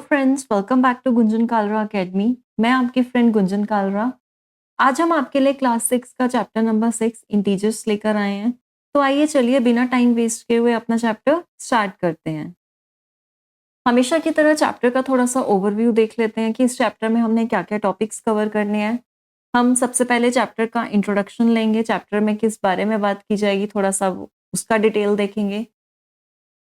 Friends, welcome back to Gunjan Kalra academy. मैं आपकी friend Gunjan Kalra. आज हम आपके लिए क्लास 6 का चैप्टर नंबर 6 इंटीजर्स लेकर आए हैं। तो आइए चलिए बिना टाइम वेस्ट किए हुए अपना चैप्टर स्टार्ट करते हैं। हमेशा की तरह चैप्टर का थोड़ा सा ओवरव्यू देख लेते हैं कि इस चैप्टर में हमने क्या-क्या टॉपिक्स कवर करने हैं। हम सबसे पहले चैप्टर का इंट्रोडक्शन लेंगे, चैप्टर में किस बारे में बात की जाएगी थोड़ा सा उसका डिटेल देखेंगे।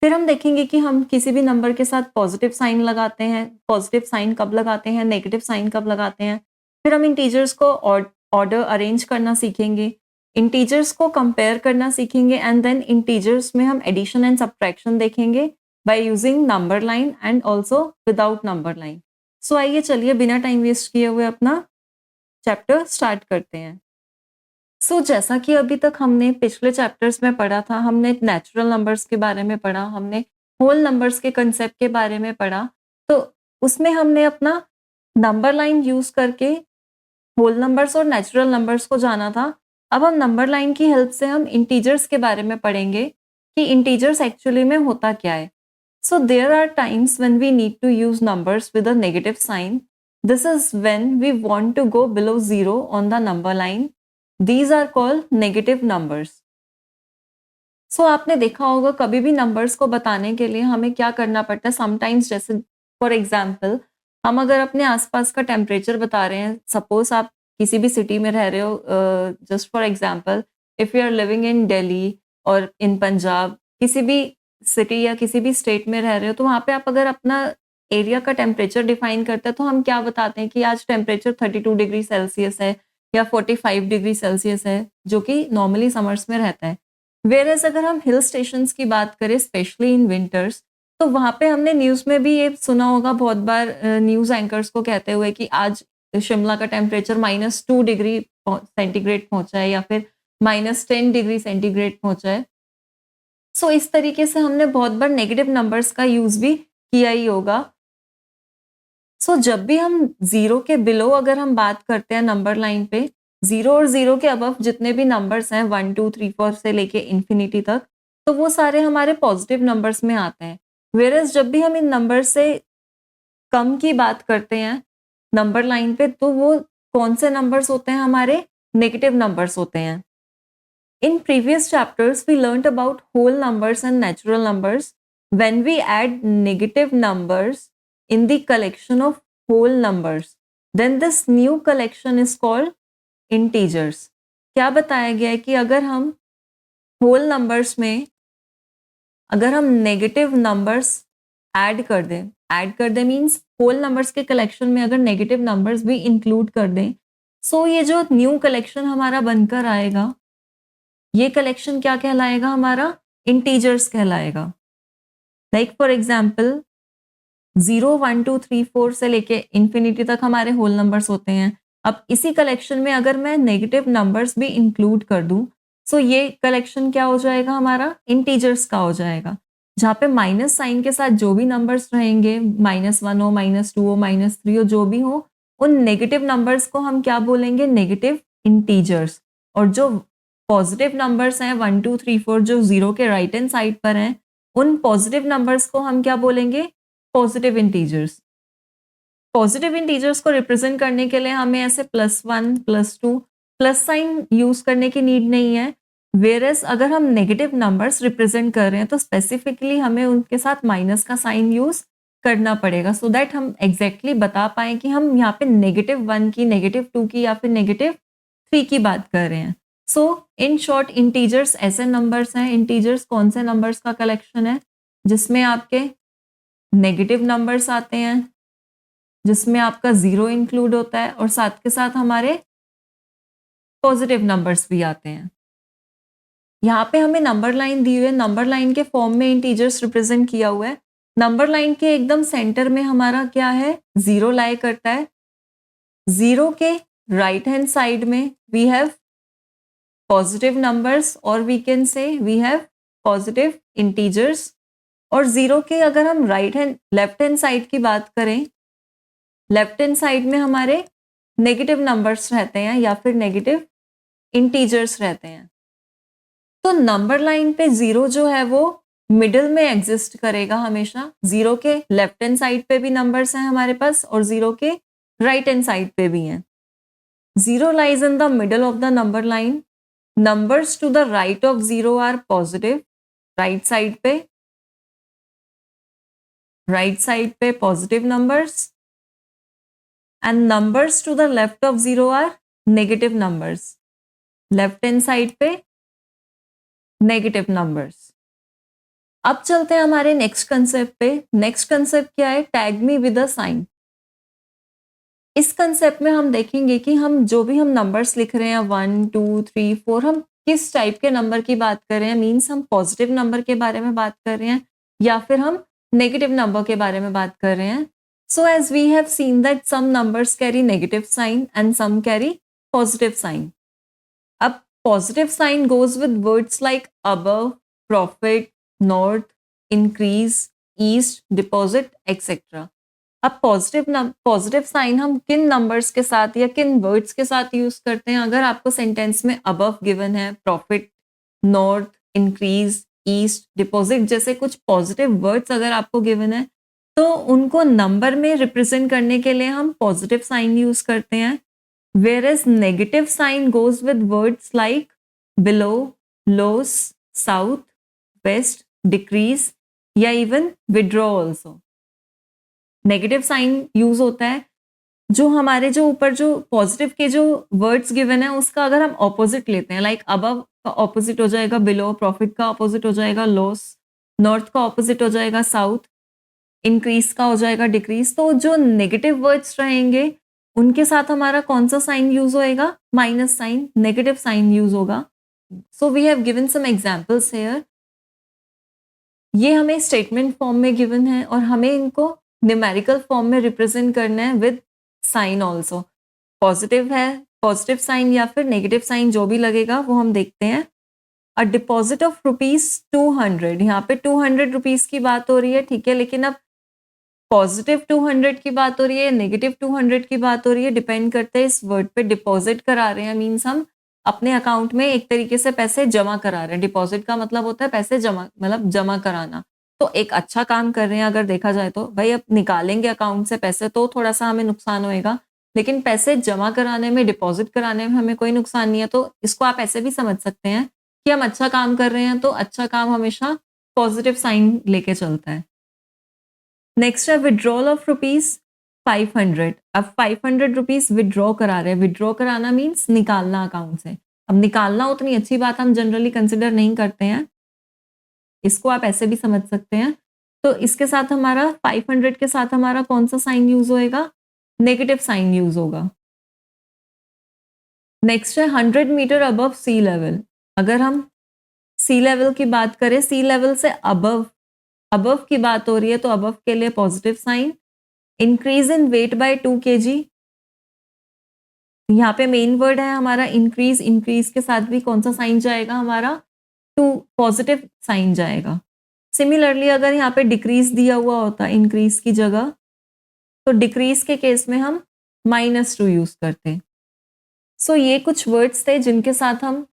फिर हम देखेंगे कि हम किसी भी नंबर के साथ पॉजिटिव साइन लगाते हैं, पॉजिटिव साइन कब लगाते हैं, नेगेटिव साइन कब लगाते हैं। फिर हम इंटीजर्स को ऑर्डर अरेंज करना सीखेंगे, इंटीजर्स को कंपेयर करना सीखेंगे एंड देन इंटीजर्स में हम एडिशन एंड सब्ट्रैक्शन देखेंगे by using number line and also without number line. So आइए चलिए बिना टाइम वेस्ट किए हुए अपना चैप्टर स्टार्ट करते हैं। जैसा कि अभी तक हमने पिछले चैप्टर्स में पढ़ा था, हमने नेचुरल नंबर्स के बारे में पढ़ा, हमने होल नंबर्स के कंसेप्ट के बारे में पढ़ा। तो उसमें हमने अपना नंबर लाइन यूज़ करके होल नंबर्स और नेचुरल नंबर्स को जाना था। अब हम नंबर लाइन की हेल्प से हम इंटीजर्स के बारे में पढ़ेंगे कि इंटीजर्स एक्चुअली में होता क्या है। So there are times when we need to use numbers with a negative sign. This is when we want to go below 0 on the number line. These are called negative numbers. आपने देखा होगा कभी भी numbers को बताने के लिए हमें क्या करना पड़ता है समटाइम्स। जैसे फॉर एग्जांपल हम अगर अपने आसपास का टेम्परेचर बता रहे हैं, सपोज आप किसी भी सिटी में रह रहे हो, just for example if you are living in Delhi और इन पंजाब, किसी भी सिटी या किसी भी स्टेट में रह रहे हो, तो वहाँ पे आप अगर अपना एरिया का टेम्परेचर डिफाइन करते हैं तो हम क्या बताते हैं कि आज टेम्परेचर 32 डिग्री सेल्सियस है या 45 डिग्री सेल्सियस है, जो कि नॉर्मली समर्स में रहता है। वेयरएज़ अगर हम हिल स्टेशंस की बात करें स्पेशली इन विंटर्स, तो वहाँ पे हमने न्यूज़ में भी ये सुना होगा बहुत बार, न्यूज़ एंकर्स को कहते हुए कि आज शिमला का टेम्परेचर -2 डिग्री सेंटीग्रेड पहुँचा है या फिर -10 डिग्री सेंटीग्रेड पहुँचा है। इस तरीके से हमने बहुत बार नेगेटिव नंबर्स का यूज़ भी किया ही होगा। जब भी हम 0 के बिलो अगर हम बात करते हैं नंबर लाइन पे, 0 और 0 के अबव जितने भी नंबर्स हैं 1, 2, 3, 4 से लेके इन्फिनिटी तक, तो वो सारे हमारे पॉजिटिव नंबर्स में आते हैं। व्हेयरएज़ जब भी हम इन नंबर से कम की बात करते हैं नंबर लाइन पे, तो वो कौन से नंबर्स होते हैं, हमारे नेगेटिव नंबर्स होते हैं। In previous chapters, we learnt about whole numbers and natural numbers. When we add negative numbers in the collection of whole numbers, then this new collection is called integers. क्या बताया गया है कि अगर हम whole numbers में अगर हम negative numbers ऐड कर दें मीन्स whole numbers के collection में अगर negative numbers भी include कर दें, ये जो new collection हमारा बनकर आएगा, ये कलेक्शन क्या कहलाएगा, हमारा इंटीजर्स कहलाएगा। लाइक फॉर एग्जाम्पल 0, 1, 2, 3, 4 से लेके इन्फिनिटी तक हमारे होल नंबर्स होते हैं। अब इसी कलेक्शन में अगर मैं नेगेटिव नंबर्स भी इंक्लूड कर दूं, ये कलेक्शन क्या हो जाएगा, हमारा इंटीजर्स का हो जाएगा। जहाँ पे माइनस साइन के साथ जो भी नंबर्स रहेंगे, -1 हो, -2 हो, -3 हो, जो भी हो, उन नेगेटिव नंबर्स को हम क्या बोलेंगे, नेगेटिव इंटीजर्स। और जो पॉजिटिव नंबर्स हैं 1, 2, 3, 4 जो 0 के राइट हैंड साइड पर हैं, उन पॉजिटिव नंबर्स को हम क्या बोलेंगे, पॉजिटिव इंटीजर्स। पॉजिटिव इंटीजर्स को रिप्रेजेंट करने के लिए हमें ऐसे +1, +2 प्लस साइन यूज करने की नीड नहीं है। वेयरएज़ अगर हम नेगेटिव नंबर्स रिप्रेजेंट कर रहे हैं तो स्पेसिफिकली हमें उनके साथ माइनस का साइन यूज करना पड़ेगा, सो दैट हम एग्जैक्टली बता पाए कि हम यहाँ पे -1 की, -2 की या फिर -3 की बात कर रहे हैं। इन शॉर्ट इंटीजर्स ऐसे नंबर्स हैं, इंटीजर्स कौन से नंबर्स का कलेक्शन है, जिसमें आपके नेगेटिव नंबर्स आते हैं, जिसमें आपका 0 इंक्लूड होता है और साथ के साथ हमारे पॉजिटिव नंबर्स भी आते हैं। यहाँ पे हमें नंबर लाइन दी हुई है, नंबर लाइन के फॉर्म में इंटीजर्स रिप्रेजेंट किया हुआ है। नंबर लाइन के एकदम सेंटर में हमारा क्या है, 0 लाई करता है। 0 के राइट हैंड साइड में we have positive numbers or we can say we have positive integers। और 0 के अगर हम लेफ्ट हैंड साइड की बात करें, लेफ्ट हैंड साइड में हमारे नेगेटिव नंबर्स रहते हैं या फिर नेगेटिव इंटीजर्स रहते हैं। तो नंबर लाइन पे 0 जो है वो मिडिल में एग्जिस्ट करेगा हमेशा। 0 के लेफ्ट हैंड साइड पे भी नंबर्स हैं हमारे पास और 0 के राइट हैंड साइड पे भी हैं। 0 lies in the middle of the number line. Numbers to the right of 0 are positive, right side पे positive numbers, and numbers to the left of 0 are negative numbers, left hand side पे negative numbers. अब चलते हैं हमारे next concept पे। Next concept क्या है? Tag me with a sign. इस कंसेप्ट में हम देखेंगे कि हम जो भी हम नंबर्स लिख रहे हैं 1 2 3 4, हम किस टाइप के नंबर की बात कर रहे हैं। मीन्स हम पॉजिटिव नंबर के बारे में बात कर रहे हैं या फिर हम नेगेटिव नंबर के बारे में बात कर रहे हैं। So as we have seen that some numbers carry negative sign and some carry positive sign. अब positive sign goes with words like above, profit, north, increase, east, deposit etcetera. अब positive sign हम किन numbers के साथ या किन words के साथ यूज करते हैं? अगर आपको सेंटेंस में अबव गिवन है, profit, north, increase, east, deposit जैसे कुछ पॉजिटिव वर्ड्स अगर आपको गिवन है, तो उनको नंबर में रिप्रेजेंट करने के लिए हम पॉजिटिव साइन यूज करते हैं। Whereas negative sign goes with words like below, loss, south, west, decrease या even withdraw also. Negative sign use होता है जो हमारे जो ऊपर जो पॉजिटिव के जो वर्ड्स गिवन है उसका अगर हम ऑपोजिट लेते हैं, लाइक अबव का ऑपोजिट हो जाएगा बिलो, प्रॉफिट का ऑपोजिट हो जाएगा लॉस, नॉर्थ का ऑपोजिट हो जाएगा साउथ, इंक्रीज का हो जाएगा डिक्रीज। तो जो नेगेटिव वर्ड्स रहेंगे उनके साथ हमारा कौन सा साइन यूज होएगा? Minus sign, negative sign use होगा। So we have given some examples here. ये हमें स्टेटमेंट फॉर्म में गिवन है और हमें इनको न्यूमेरिकल फॉर्म में रिप्रेजेंट करना है विद साइन ऑल्सो। पॉजिटिव है, पॉजिटिव साइन या फिर नेगेटिव साइन जो भी लगेगा वो हम देखते हैं। अ डिपॉजिट ऑफ ₹200, यहाँ पे 200 रुपीज की बात हो रही है, ठीक है, लेकिन अब पॉजिटिव 200 की बात हो रही है, नेगेटिव 200 की बात हो रही है, डिपेंड करते हैं इस वर्ड पे। डिपॉजिट करा रहे हैं मीन्स हम अपने अकाउंट में एक तरीके से पैसे जमा करा रहे हैं। डिपॉजिट का मतलब होता है पैसे जमा, मतलब जमा कराना। तो एक अच्छा काम कर रहे हैं अगर देखा जाए तो। भाई अब निकालेंगे अकाउंट से पैसे तो थोड़ा सा हमें नुकसान होएगा, लेकिन पैसे जमा कराने में, डिपॉजिट कराने में हमें कोई नुकसान नहीं है। तो इसको आप ऐसे भी समझ सकते हैं कि हम अच्छा काम कर रहे हैं, तो अच्छा काम हमेशा पॉजिटिव साइन लेके चलता है। नेक्स्ट है विड्रॉल ऑफ ₹500। अब 500 रुपीज विड्रॉ करा रहे हैं। विड्रॉ कराना मीन्स निकालना अकाउंट से। अब निकालना उतनी अच्छी बात हम जनरली कंसिडर नहीं करते हैं, इसको आप ऐसे भी समझ सकते हैं। तो इसके साथ हमारा 500 के साथ हमारा कौन सा साइन यूज होएगा? नेगेटिव साइन यूज होगा। नेक्स्ट है 100 मीटर अबव सी लेवल। अगर हम सी लेवल की बात करें, सी लेवल से अबव, अबव की बात हो रही है तो अबव के लिए positive sign. Increase in weight by 2 kg, यहाँ पे मेन वर्ड है हमारा इंक्रीज। इंक्रीज के साथ भी कौन सा साइन जाएगा हमारा? 2, पॉजिटिव साइन जाएगा। सिमिलरली अगर यहाँ पे डिक्रीज दिया हुआ होता इंक्रीज की जगह, तो डिक्रीज के केस में हम -2 यूज करते। सो ये कुछ वर्ड्स थे जिनके साथ हम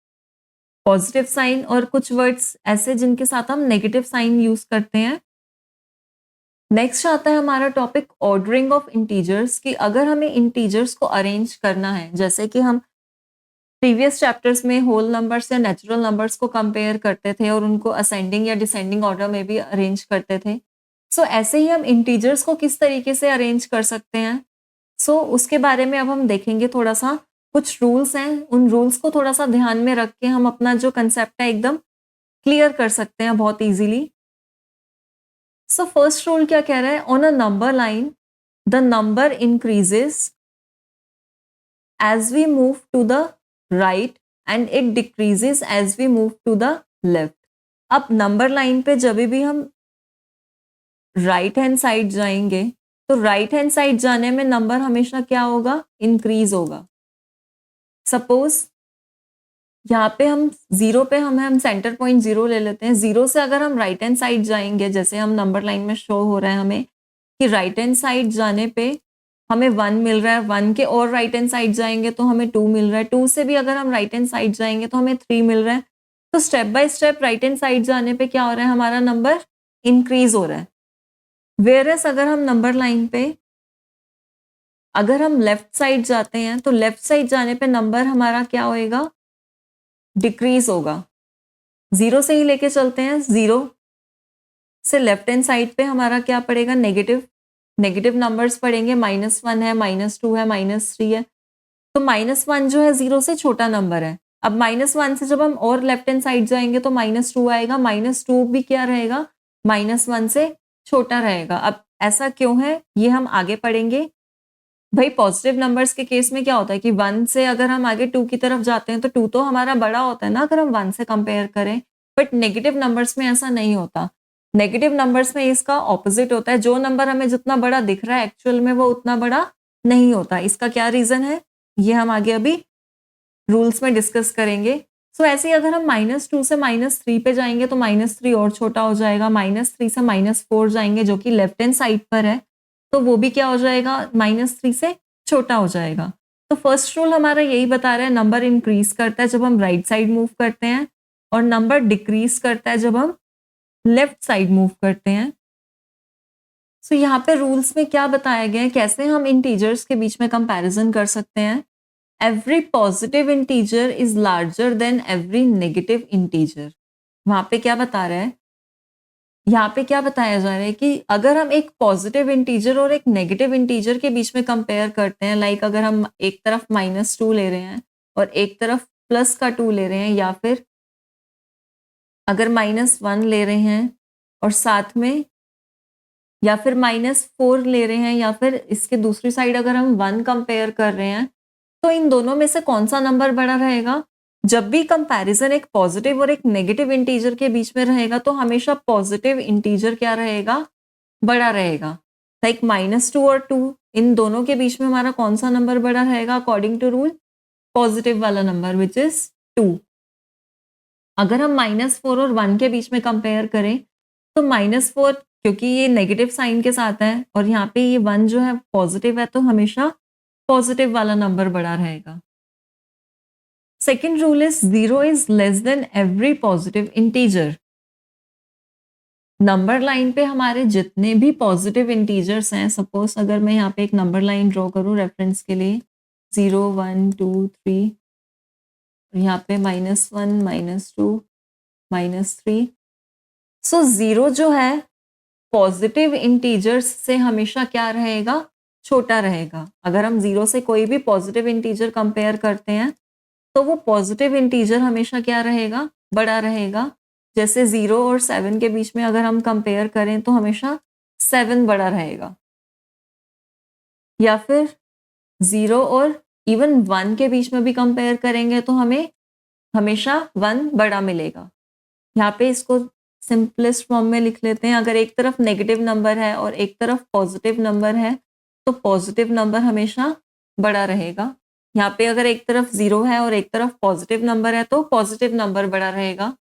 पॉजिटिव साइन और कुछ वर्ड्स ऐसे जिनके साथ हम नेगेटिव साइन यूज करते हैं। नेक्स्ट आता है हमारा टॉपिक ऑर्डरिंग ऑफ इंटीजर्स, कि अगर हमें इंटीजर्स को अरेंज करना है, जैसे कि हम प्रीवियस चैप्टर्स में होल नंबर्स या नेचुरल नंबर्स को कंपेयर करते थे और उनको असेंडिंग या डिसेंडिंग ऑर्डर में भी अरेंज करते थे। सो ऐसे ही हम इंटीजर्स को किस तरीके से अरेंज कर सकते हैं, सो उसके बारे में अब हम देखेंगे थोड़ा सा। कुछ रूल्स हैं, उन रूल्स को थोड़ा सा ध्यान में रख के हम अपना जो कंसेप्ट है एकदम क्लियर कर सकते हैं बहुत इजीली। सो फर्स्ट रूल क्या कह रहा है? On a number line the number increases as we move to the right and it decreases as we move to the left. अब नंबर लाइन पे जब भी हम राइट हैंड साइड जाएंगे तो राइट हैंड साइड जाने में नंबर हमेशा क्या होगा? इंक्रीज होगा। सपोज यहाँ पे हम 0 पे हम सेंटर पॉइंट 0 ले लेते हैं। 0 से अगर हम राइट हैंड साइड जाएंगे, जैसे हम नंबर लाइन में शो हो रहा है हमें कि राइट हैंड साइड जाने पे हमें 1 मिल रहा है, 1 के और राइट हैंड साइड जाएंगे तो हमें 2 मिल रहा है, 2 से भी अगर हम राइट हैंड साइड जाएंगे तो हमें 3 मिल रहा है। तो step by step right hand side जाने पे क्या हो रहा है, हमारा नंबर इंक्रीज हो रहा है। वेयरएस अगर हम नंबर लाइन पे अगर हम लेफ्ट साइड जाते हैं तो लेफ्ट साइड जाने पे नंबर हमारा क्या होएगा, डिक्रीज होगा। जीरो से ही लेके चलते हैं, जीरो से लेफ्ट हैंड साइड पे हमारा क्या पड़ेगा, नेगेटिव। नेगेटिव नंबर्स पड़ेंगे, -1 है, -2 है, -3 है। तो -1 जो है जीरो से छोटा नंबर है। अब -1 से जब हम और लेफ्ट हैंड साइड जाएंगे तो -2 आएगा। -2 भी क्या रहेगा, -1 से छोटा रहेगा। अब ऐसा क्यों है, ये हम आगे पढ़ेंगे। भाई पॉजिटिव नंबर्स के केस में क्या होता है कि 1 से अगर हम आगे 2 की तरफ जाते हैं तो 2 तो हमारा बड़ा होता है ना अगर हम 1 से कंपेयर करें। बट नेगेटिव नंबर्स में ऐसा नहीं होता। नेगेटिव नंबर्स में इसका ऑपोजिट होता है। जो नंबर हमें जितना बड़ा दिख रहा है एक्चुअल में वो उतना बड़ा नहीं होता। इसका क्या रीजन है, ये हम आगे अभी रूल्स में डिस्कस करेंगे। सो ऐसे ही अगर हम -2 से -3 पे जाएंगे तो -3 और छोटा हो जाएगा। -3 से -4 जाएंगे जो कि लेफ्ट हैंड साइड पर है, तो वो भी क्या हो जाएगा, -3 से छोटा हो जाएगा। तो फर्स्ट रूल हमारा यही बता रहा है, नंबर इंक्रीज करता है जब हम राइट साइड मूव करते हैं और नंबर डिक्रीज करता है जब हम लेफ्ट साइड मूव करते हैं। सो यहाँ पे रूल्स में क्या बताया गया है, कैसे हम इंटीजर्स के बीच में कंपैरिजन कर सकते हैं। Every positive integer is larger than every negative integer. वहां पे क्या बता रहा है, यहाँ पे क्या बताया जा रहा है कि अगर हम एक पॉजिटिव इंटीजर और एक नेगेटिव इंटीजर के बीच में कंपेयर करते हैं, लाइक अगर हम एक तरफ -2 ले रहे हैं और एक तरफ +2 ले रहे हैं, या फिर अगर -1 ले रहे हैं और साथ में, या फिर -4 ले रहे हैं, या फिर इसके दूसरी साइड अगर हम 1 कंपेयर कर रहे हैं, तो इन दोनों में से कौन सा नंबर बड़ा रहेगा। जब भी कंपैरिजन एक पॉजिटिव और एक नेगेटिव इंटीजर के बीच में रहेगा तो हमेशा पॉजिटिव इंटीजर क्या रहेगा, बड़ा रहेगा। लाइक -2 और 2 इन दोनों के बीच में हमारा कौन सा नंबर बड़ा रहेगा अकॉर्डिंग टू रूल, पॉजिटिव वाला नंबर विच इज 2। अगर हम -4 और 1 के बीच में कंपेयर करें तो -4 क्योंकि ये नेगेटिव साइन के साथ है और यहाँ पे ये 1 जो है पॉजिटिव है, तो हमेशा पॉजिटिव वाला नंबर बड़ा रहेगा। Second rule is 0 is less than every positive integer. Number line पे हमारे जितने भी पॉजिटिव इंटीजर्स हैं, सपोज अगर मैं यहाँ पे एक नंबर लाइन ड्रॉ करूँ रेफरेंस के लिए, 0 1 2 3, यहाँ पे -1 -2 -3। सो 0 जो है पॉजिटिव इंटीजर्स से हमेशा क्या रहेगा, छोटा रहेगा। अगर हम 0 से कोई भी पॉजिटिव इंटीजर कंपेयर करते हैं तो वो पॉजिटिव इंटीजर हमेशा क्या रहेगा, बड़ा रहेगा। जैसे 0 और 7 के बीच में अगर हम कंपेयर करें तो हमेशा 7 बड़ा रहेगा, या फिर 0 और इवन 1 के बीच में भी कंपेयर करेंगे तो हमें हमेशा 1 बड़ा मिलेगा। यहाँ पे इसको सिंपलेस्ट फॉर्म में लिख लेते हैं। अगर एक तरफ नेगेटिव नंबर है और एक तरफ पॉजिटिव नंबर है तो पॉजिटिव नंबर हमेशा बड़ा रहेगा। यहाँ पे अगर एक तरफ 0 है और एक तरफ पॉजिटिव नंबर है तो पॉजिटिव नंबर बड़ा रहेगा।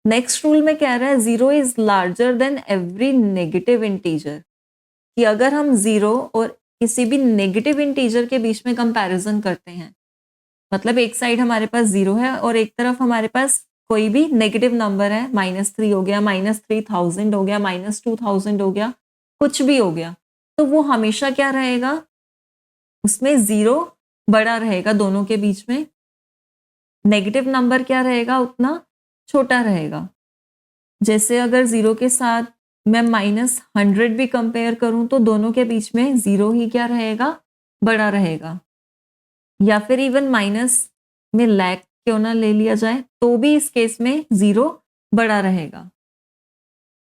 नेक्स्ट रूल में कह रहा है 0 is larger than every negative integer, कि अगर हम 0 और किसी भी नेगेटिव इंटीजर के बीच में कंपैरिजन करते हैं, मतलब एक साइड हमारे पास 0 है और एक तरफ हमारे पास कोई भी नेगेटिव नंबर है, -3 हो गया, -3000 हो गया, -2000 हो गया, कुछ भी हो गया, तो वो हमेशा क्या रहेगा, उसमें 0 बड़ा रहेगा दोनों के बीच में। नेगेटिव नंबर क्या रहेगा, उतना छोटा रहेगा। जैसे अगर 0 के साथ मैं -100 भी कंपेयर करूं तो दोनों के बीच में 0 ही क्या रहेगा, बड़ा रहेगा। या फिर इवन माइनस में लैक क्यों ना ले लिया जाए तो भी इस केस में 0 बड़ा रहेगा।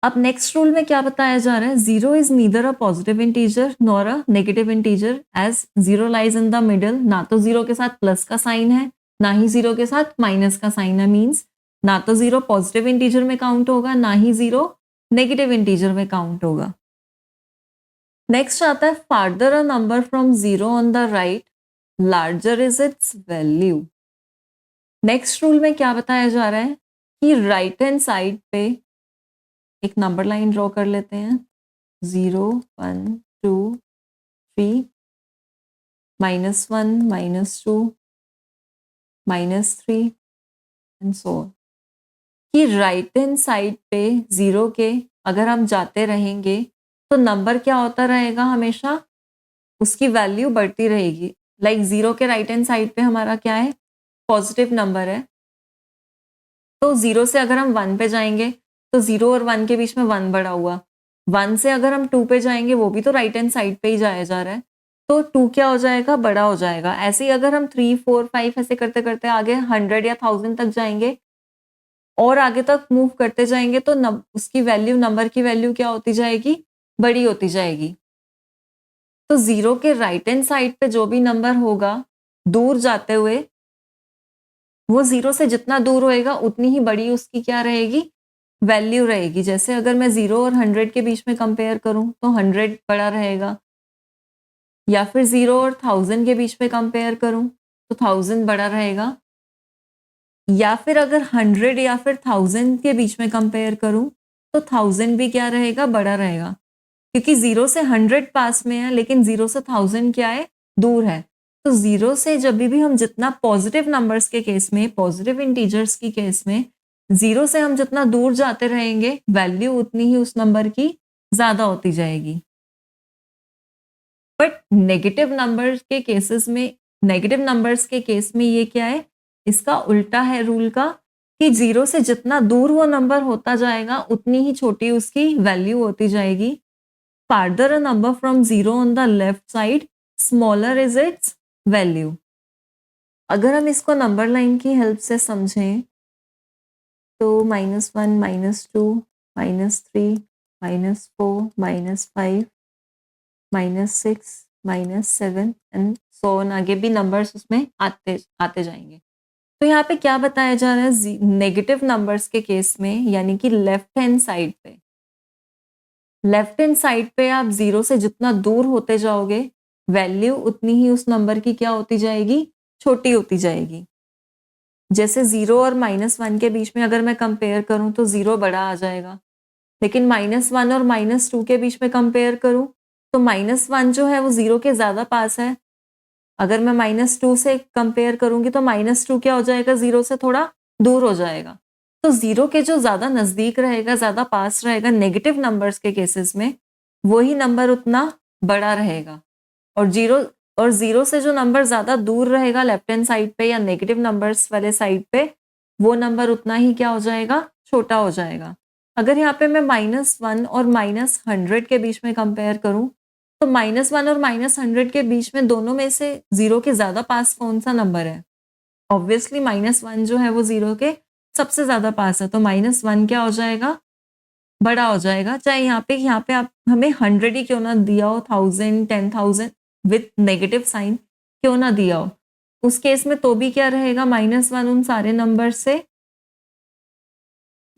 अब नेक्स्ट रूल में क्या बताया जा रहा है, 0 is neither a positive integer nor a negative integer as 0 lies in the middle. ना तो 0 के साथ प्लस का साइन है, ना ही 0 के साथ माइनस का साइन है। मीन्स ना तो 0 पॉजिटिव इंटीजर में काउंट होगा, ना ही 0 नेगेटिव इंटीजर में काउंट होगा। नेक्स्ट आता है farther a number from 0 on the right larger is it's value. Next rule में क्या बताया जा रहा है कि राइट हैंड साइड पे एक नंबर लाइन ड्रॉ कर लेते हैं, 0 1 2 3 -1 -2 -3 एंड सो ऑन। कि राइट हैंड साइड पे 0 के अगर हम जाते रहेंगे तो नंबर क्या होता रहेगा, हमेशा उसकी वैल्यू बढ़ती रहेगी। लाइक 0 के राइट हैंड साइड पे हमारा क्या है, पॉजिटिव नंबर है। तो 0 से अगर हम 1 पे जाएंगे तो 0 और 1 के बीच में 1 बढ़ा हुआ। 1 से अगर हम 2 पे जाएंगे वो भी तो राइट हैंड साइड पे ही जाया जा रहा है, तो 2 क्या हो जाएगा, बड़ा हो जाएगा। ऐसे ही अगर हम 3 4 5 ऐसे करते करते आगे 100 या 1000 तक जाएंगे और आगे तक मूव करते जाएंगे तो उसकी वैल्यू, नंबर की वैल्यू क्या होती जाएगी, बड़ी होती जाएगी। तो 0 के राइट हैंड साइड पे जो भी नंबर होगा दूर जाते हुए, वो 0 से जितना दूर होएगा उतनी ही बड़ी उसकी क्या रहेगी, वैल्यू रहेगी। जैसे अगर मैं 0 और 100 के बीच में कंपेयर करूं तो 100 बड़ा रहेगा, या फिर 0 और 1000 के बीच में कंपेयर करूं तो 1000 बड़ा रहेगा, या फिर अगर 100 या फिर 1000 के बीच में कंपेयर करूं तो 1000 भी क्या रहेगा, बड़ा रहेगा। क्योंकि 0 से 100 पास में है लेकिन 0 से 1000 क्या है, दूर है। तो 0 से जब भी हम जितना पॉजिटिव नंबर्स के केस में, पॉजिटिव इंटीजर्स की केस में 0 से हम जितना दूर जाते रहेंगे वैल्यू उतनी ही उस नंबर की ज्यादा होती जाएगी। बट नेगेटिव नंबर्स के केसेस में, नेगेटिव नंबर्स के केस में ये क्या है, इसका उल्टा है रूल का, कि 0 से जितना दूर वो नंबर होता जाएगा उतनी ही छोटी उसकी वैल्यू होती जाएगी। Farther a number from 0 on the left side, smaller is its value. अगर हम इसको नंबर लाइन की हेल्प से समझें तो -1, -2, -3, -4, -5, -6, -7 एंड सो ऑन, आगे भी नंबर्स उसमें आते आते जाएंगे। तो यहाँ पे क्या बताया जा रहा है, नेगेटिव नंबर्स के केस में, यानी कि लेफ्ट हैंड साइड पे, लेफ्ट हैंड साइड पे आप 0 से जितना दूर होते जाओगे वैल्यू उतनी ही उस नंबर की क्या होती जाएगी, छोटी होती जाएगी। जैसे 0 और -1 के बीच में अगर मैं कंपेयर करूं तो 0 बड़ा आ जाएगा, लेकिन -1 और -2 के बीच में कंपेयर करूं तो -1 जो है वो 0 के ज्यादा पास है। अगर मैं -2 से कंपेयर करूंगी तो -2 क्या हो जाएगा, 0 से थोड़ा दूर हो जाएगा। तो 0 के जो ज़्यादा नज़दीक रहेगा, ज़्यादा पास रहेगा नेगेटिव नंबर्स के केसेस में, वही नंबर उतना बड़ा रहेगा। और 0 से जो नंबर ज़्यादा दूर रहेगा लेफ्ट हैंड साइड पे या नेगेटिव नंबर्स वाले साइड पे, वो नंबर उतना ही क्या हो जाएगा, छोटा हो जाएगा। अगर यहाँ पे मैं -1 और -100 के बीच में कंपेयर करूँ, तो -1 और -100 के बीच में दोनों में से 0 के ज़्यादा पास कौन-सा नंबर है? ऑब्वियसली -1 जो है वो 0 के सबसे ज़्यादा पास है, तो -1 क्या हो जाएगा, बड़ा हो जाएगा। चाहे यहाँ पे आप हमें 100 ही क्यों ना दिया हो, 1000, 10,000 विथ नेगेटिव साइन क्यों ना दिया हो, उस केस में तो भी क्या रहेगा, -1 उन सारे नंबर से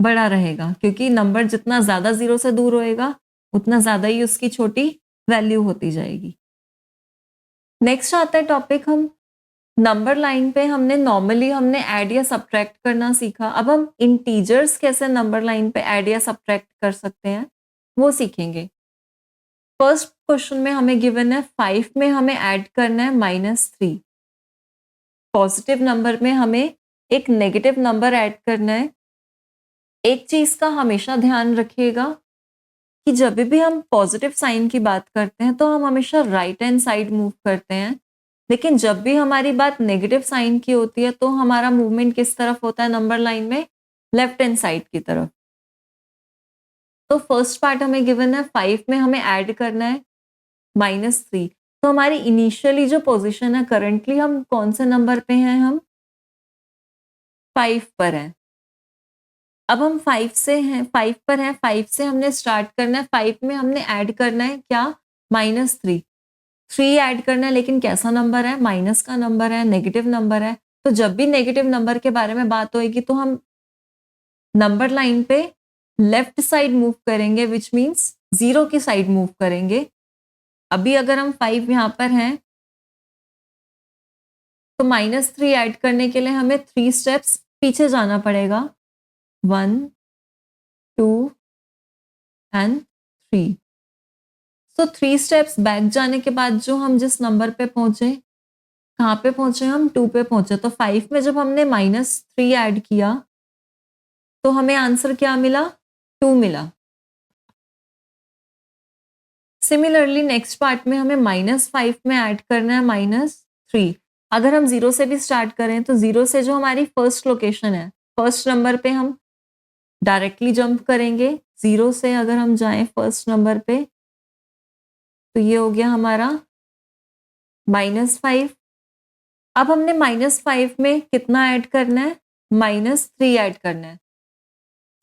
बड़ा रहेगा, क्योंकि नंबर जितना ज़्यादा 0 से दूर होएगा, उतना ज़्यादा ही उसकी छोटी वैल्यू होती जाएगी। नेक्स्ट आता है टॉपिक, हम नंबर लाइन पे हमने ऐड या सब्ट्रैक्ट करना सीखा। अब हम इंटीजर्स कैसे नंबर लाइन पे ऐड या सब्ट्रैक्ट कर सकते हैं वो सीखेंगे। फर्स्ट क्वेश्चन में हमें गिवन है 5 में हमें ऐड करना है -3। पॉजिटिव नंबर में हमें एक नेगेटिव नंबर ऐड करना है। एक चीज का हमेशा ध्यान रखिएगा कि जब भी हम पॉजिटिव साइन की बात करते हैं तो हम हमेशा राइट हैंड साइड मूव करते हैं, लेकिन जब भी हमारी बात नेगेटिव साइन की होती है तो हमारा मूवमेंट किस तरफ होता है नंबर लाइन में, लेफ्ट हैंड साइड की तरफ। तो फर्स्ट पार्ट हमें गिवन है 5 में हमें ऐड करना है -3। तो हमारी इनिशियली जो पोजीशन है, करंटली हम कौन से नंबर पे हैं, हम 5 पर हैं। अब हम 5 से हैं, 5 पर हैं, 5 से हमने स्टार्ट करना है, 5 में हमने ऐड करना है क्या, -3। 3 ऐड करना है, लेकिन कैसा नंबर है, माइनस का नंबर है, नेगेटिव नंबर है। तो जब भी नेगेटिव नंबर के बारे में बात होएगी तो हम नंबर लाइन पे लेफ्ट साइड मूव करेंगे, विच मीन्स 0 की साइड मूव करेंगे। अभी अगर हम 5 यहाँ पर हैं तो -3 ऐड करने के लिए हमें 3 स्टेप्स पीछे जाना पड़ेगा, 1 2 एंड 3। सो 3 स्टेप्स बैक जाने के बाद जो हम जिस नंबर पे पहुंचे, कहाँ पे पहुंचे, हम 2 पे पहुंचे। तो 5 में जब हमने -3 ऐड किया तो हमें आंसर क्या मिला? 2 मिला। सिमिलरली नेक्स्ट पार्ट में हमें -5 में ऐड करना है -3। अगर हम 0 से भी स्टार्ट करें तो 0 से जो हमारी फर्स्ट लोकेशन है, फर्स्ट नंबर पे हम डायरेक्टली जंप करेंगे। 0 से अगर हम जाएँ फर्स्ट नंबर पे, तो ये हो गया हमारा -5। अब हमने -5 में कितना ऐड करना है? -3 ऐड करना है।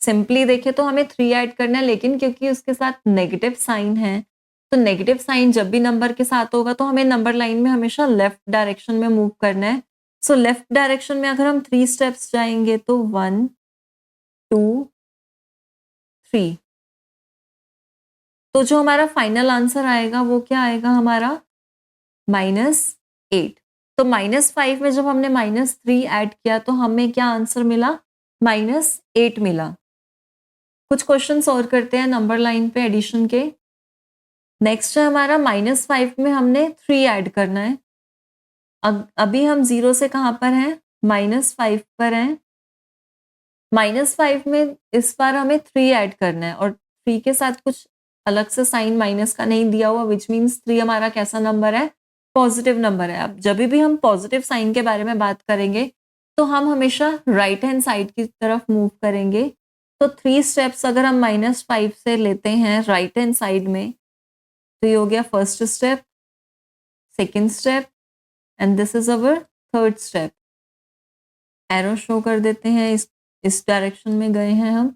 सिंपली देखें तो हमें 3 ऐड करना है, लेकिन क्योंकि उसके साथ नेगेटिव साइन है, तो नेगेटिव साइन जब भी नंबर के साथ होगा तो हमें नंबर लाइन में हमेशा लेफ्ट डायरेक्शन में मूव करना है। सो लेफ्ट डायरेक्शन में अगर हम 3 स्टेप्स जाएँगे तो 1, 2, 3। तो जो हमारा फाइनल आंसर आएगा वो क्या आएगा हमारा? -8। तो -5 में जब हमने -3 ऐड किया तो हमें क्या आंसर मिला? -8 मिला। कुछ क्वेश्चंस और करते हैं नंबर लाइन पे एडिशन के। नेक्स्ट है हमारा -5 में हमने 3 ऐड करना है। अभी हम 0 से कहाँ पर हैं? -5 पर हैं। -5 में इस बार हमें 3 ऐड करना है और 3 के साथ कुछ अलग से साइन माइनस का नहीं दिया हुआ, व्हिच मीन्स 3 हमारा कैसा नंबर है? पॉजिटिव नंबर है। अब जब भी हम पॉजिटिव साइन के बारे में बात करेंगे, तो हम हमेशा राइट हैंड साइड की तरफ मूव करेंगे। तो 3 स्टेप्स अगर हम -5 से लेते हैं राइट हैंड साइड में, तो ये हो गया first step, second step and this is our third step. Arrow show कर देते हैं, इस डायरेक्शन में गए हैं हम।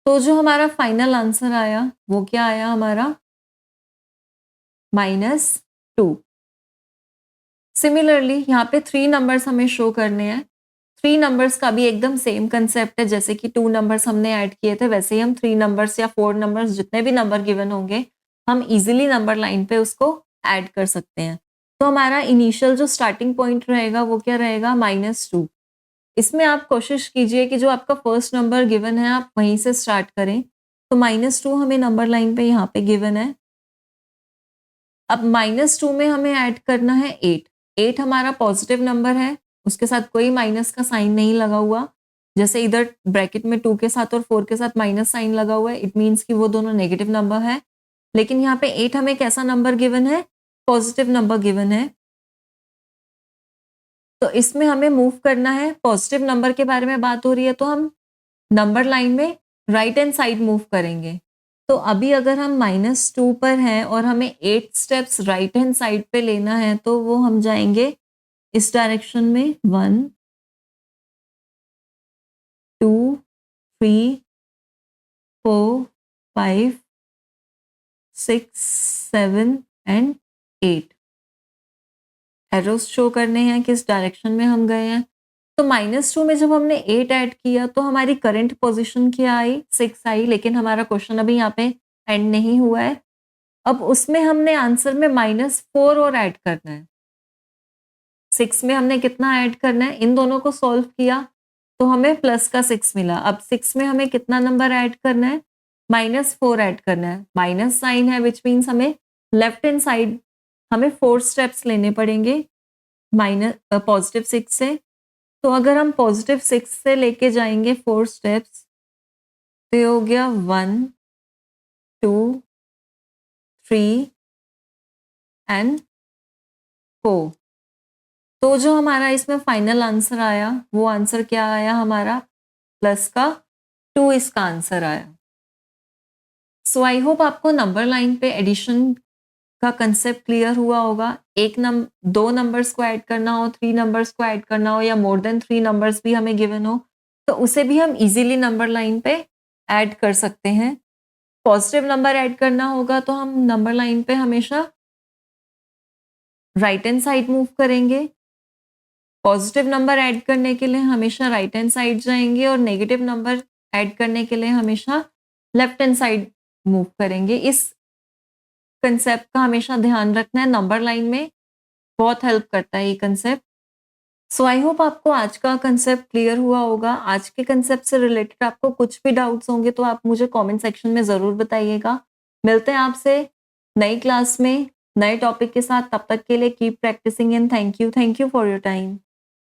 तो जो हमारा फाइनल आंसर आया वो क्या आया हमारा? -2। सिमिलरली यहाँ पे 3 नंबर्स हमें शो करने हैं। 3 नंबर्स का भी एकदम सेम कंसेप्ट है, जैसे कि 2 नंबर्स हमने ऐड किए थे, वैसे ही हम 3 नंबर्स या 4 नंबर्स जितने भी नंबर गिवन होंगे, हम इजीली नंबर लाइन पे उसको ऐड कर सकते हैं। तो हमारा इनिशियल जो स्टार्टिंग पॉइंट रहेगा वो क्या रहेगा? -2। इसमें आप कोशिश कीजिए कि जो आपका फर्स्ट नंबर गिवन है आप वहीं से स्टार्ट करें। तो -2 हमें नंबर लाइन पे यहाँ पे गिवन है। अब -2 में हमें ऐड करना है 8। 8 हमारा पॉजिटिव नंबर है, उसके साथ कोई माइनस का साइन नहीं लगा हुआ। जैसे इधर ब्रैकेट में 2 के साथ और 4 के साथ माइनस साइन लगा हुआ है, इट मीन्स कि वो दोनों नेगेटिव नंबर है। लेकिन यहाँ पे 8 हमें कैसा नंबर गिवन है? पॉजिटिव नंबर गिवन है। तो इसमें हमें मूव करना है, पॉजिटिव नंबर के बारे में बात हो रही है तो हम नंबर लाइन में राइट हैंड साइड मूव करेंगे। तो अभी अगर हम -2 पर हैं और हमें 8 स्टेप्स राइट हैंड साइड पे लेना है तो वो हम जाएंगे इस डायरेक्शन में 1, 2, 3, 4, 5, 6, 7 एंड 8। एरोस शो करने हैं किस डायरेक्शन में हम गए हैं। तो -2 में जब हमने 8 ऐड किया तो हमारी करंट पोजीशन क्या आई? 6 आई, लेकिन हमारा क्वेश्चन अभी यहाँ पे एंड नहीं हुआ है। अब उसमें हमने आंसर में -4 और ऐड करना है। 6 में हमने कितना ऐड करना है? इन दोनों को सॉल्व किया तो हमें प्लस का 6 मिला। अब 6 में हमें कितना नंबर ऐड करना है? -4 ऐड करना है। माइनस साइन है व्हिच मीन्स हमें लेफ्ट हैंड साइड हमें 4 स्टेप्स लेने पड़ेंगे पॉजिटिव 6 से। तो अगर हम पॉजिटिव 6 से लेके जाएंगे 4 स्टेप्स, तो ये हो गया 1, 2, 3 एंड 4। तो जो हमारा इसमें फाइनल आंसर आया वो आंसर क्या आया हमारा? प्लस का 2 इसका आंसर आया। सो आई होप आपको नंबर लाइन पे एडिशन का कंसेप्ट क्लियर हुआ होगा। 2 नंबर्स को ऐड करना हो, 3 नंबर्स को ऐड करना हो या मोर देन 3 नंबर्स भी हमें गिवन हो, तो उसे भी हम इजीली नंबर लाइन पे ऐड कर सकते हैं। पॉजिटिव नंबर ऐड करना होगा तो हम नंबर लाइन पे हमेशा राइट हैंड साइड मूव करेंगे। पॉजिटिव नंबर ऐड करने के लिए हमेशा राइट हैंड साइड जाएंगे और नेगेटिव नंबर ऐड करने के लिए हमेशा लेफ्ट हैंड साइड मूव करेंगे। इस कंसेप्ट का हमेशा ध्यान रखना है, नंबर लाइन में बहुत हेल्प करता है ये कंसेप्ट। सो आई होप आपको आज का कंसेप्ट क्लियर हुआ होगा। आज के कंसेप्ट से रिलेटेड आपको कुछ भी डाउट्स होंगे तो आप मुझे कमेंट सेक्शन में ज़रूर बताइएगा। मिलते हैं आपसे नई क्लास में नए टॉपिक के साथ। तब तक के लिए keep practicing and thank you for your time.